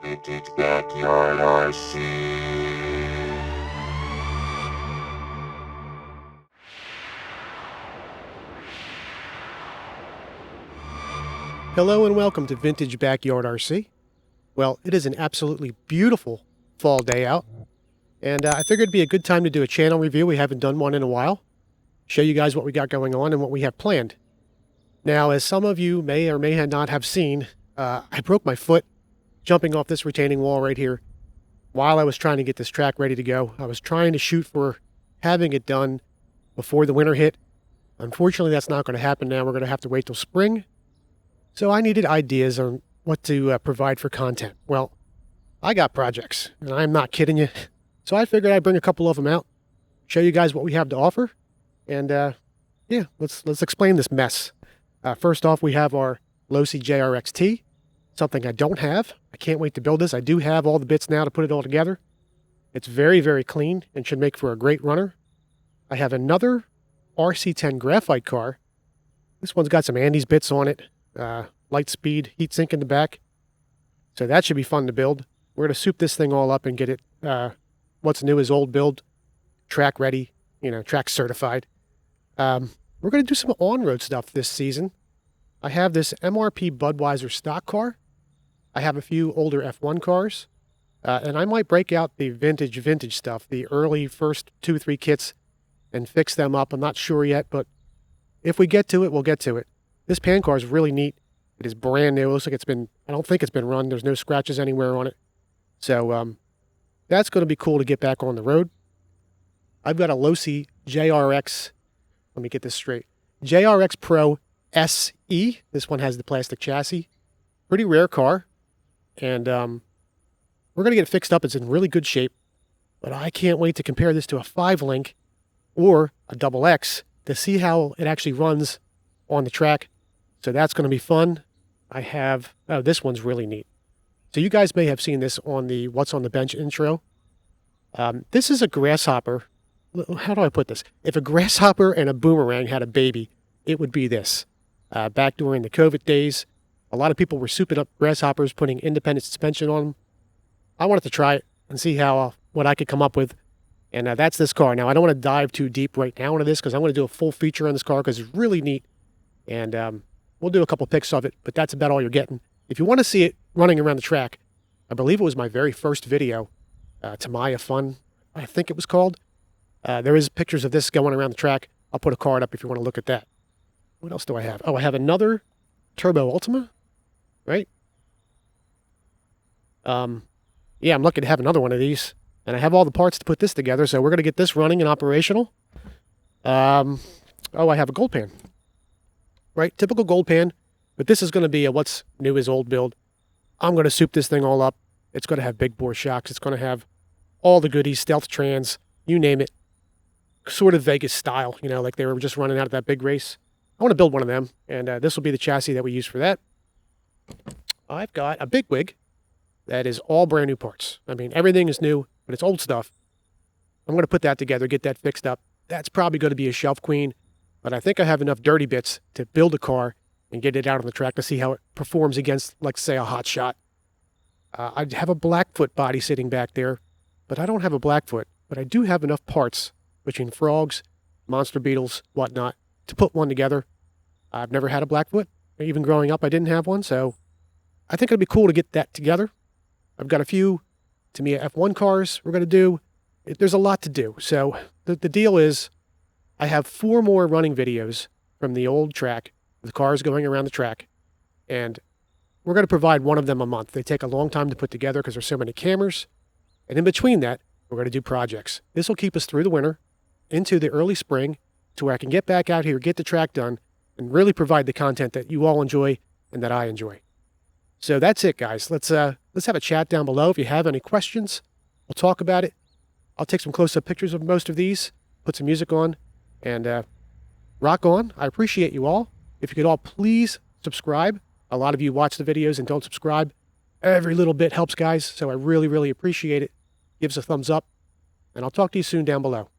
Vintage backyard RC. Hello and welcome to Vintage Backyard RC. Well, it is an absolutely beautiful fall day out, and I figured it'd be a good time to do a channel review. We haven't done one in a while. Show you guys what we got going on and what we have planned. Now, as some of you may or may not have seen, I broke my foot jumping off this retaining wall right here while I was trying to get this track ready to go. I was trying to shoot for having it done before the winter hit. Unfortunately, that's not going to happen now. We're going to have to wait till spring. So I needed ideas on what to provide for content. Well, I got projects, and I'm not kidding you. So I figured I'd bring a couple of them out, show you guys what we have to offer, and yeah, let's explain this mess. First off, we have our Losi JRXT, something I don't have. I can't wait to build this. I do have all the bits now to put it all together. It's very, very clean and should make for a great runner. I have another RC10 graphite car. This one's got some Andes bits on it. Light speed, heat sink in the back. So that should be fun to build. We're going to soup this thing all up and get it what's new is old build, track ready, track certified. We're going to do some on-road stuff this season. I have this MRP Budweiser stock car. I have a few older F1 cars. And I might break out the vintage stuff, the early first 2-3 kits, and fix them up. I'm not sure yet, but if we get to it, we'll get to it. This pan car is really neat. It is brand new. It looks like I don't think it's been run. There's no scratches anywhere on it. So that's going to be cool to get back on the road. I've got a Losi JRX. Let me get this straight. JRX Pro SE. This one has the plastic chassis. Pretty rare car. And we're going to get it fixed up. It's in really good shape. But I can't wait to compare this to a 5-link or a double X to see how it actually runs on the track. So that's going to be fun. This one's really neat. So you guys may have seen this on the What's on the Bench intro. This is a grasshopper. How do I put this? If a grasshopper and a boomerang had a baby, it would be this. Back during the COVID days, a lot of people were souping up grasshoppers, putting independent suspension on them. I wanted to try it and see what I could come up with. And that's this car. Now, I don't want to dive too deep right now into this because I want to do a full feature on this car because it's really neat. And we'll do a couple pics of it, but that's about all you're getting. If you want to see it running around the track, I believe it was my very first video, Tamaya Fun, I think it was called. There is pictures of this going around the track. I'll put a card up if you want to look at that. What else do I have? Oh, I have another Turbo Ultima, right? Yeah, I'm lucky to have another one of these. And I have all the parts to put this together, so we're going to get this running and operational. I have a gold pan. Right, typical gold pan, but this is going to be a what's new is old build. I'm going to soup this thing all up. It's going to have big bore shocks. It's going to have all the goodies, stealth trans, you name it. Sort of Vegas style, like they were just running out of that big race. I want to build one of them, and this will be the chassis that we use for that. I've got a big wig that is all brand new parts. I mean, everything is new, but it's old stuff. I'm going to put that together, get that fixed up. That's probably going to be a shelf queen. But I think I have enough dirty bits to build a car and get it out on the track to see how it performs against, like, say, a hot shot. I have a Blackfoot body sitting back there, but I don't have a Blackfoot. But I do have enough parts between frogs, monster beetles, whatnot, to put one together. I've never had a Blackfoot. Even growing up, I didn't have one, so I think it'd be cool to get that together. I've got a few Tamiya F1 cars we're going to do. There's a lot to do. So the deal is, I have 4 more running videos from the old track, the cars going around the track, and we're going to provide one of them a month. They take a long time to put together because there's so many cameras, and in between that, we're going to do projects. This will keep us through the winter, into the early spring, to where I can get back out here, get the track done, and really provide the content that you all enjoy and that I enjoy. So that's it, guys. Let's have a chat down below. If you have any questions, we'll talk about it. I'll take some close-up pictures of most of these, put some music on, and rock on. I appreciate you all. If you could all please subscribe. A lot of you watch the videos and don't subscribe. Every little bit helps, guys, so I really, really appreciate it. Give us a thumbs up, and I'll talk to you soon down below.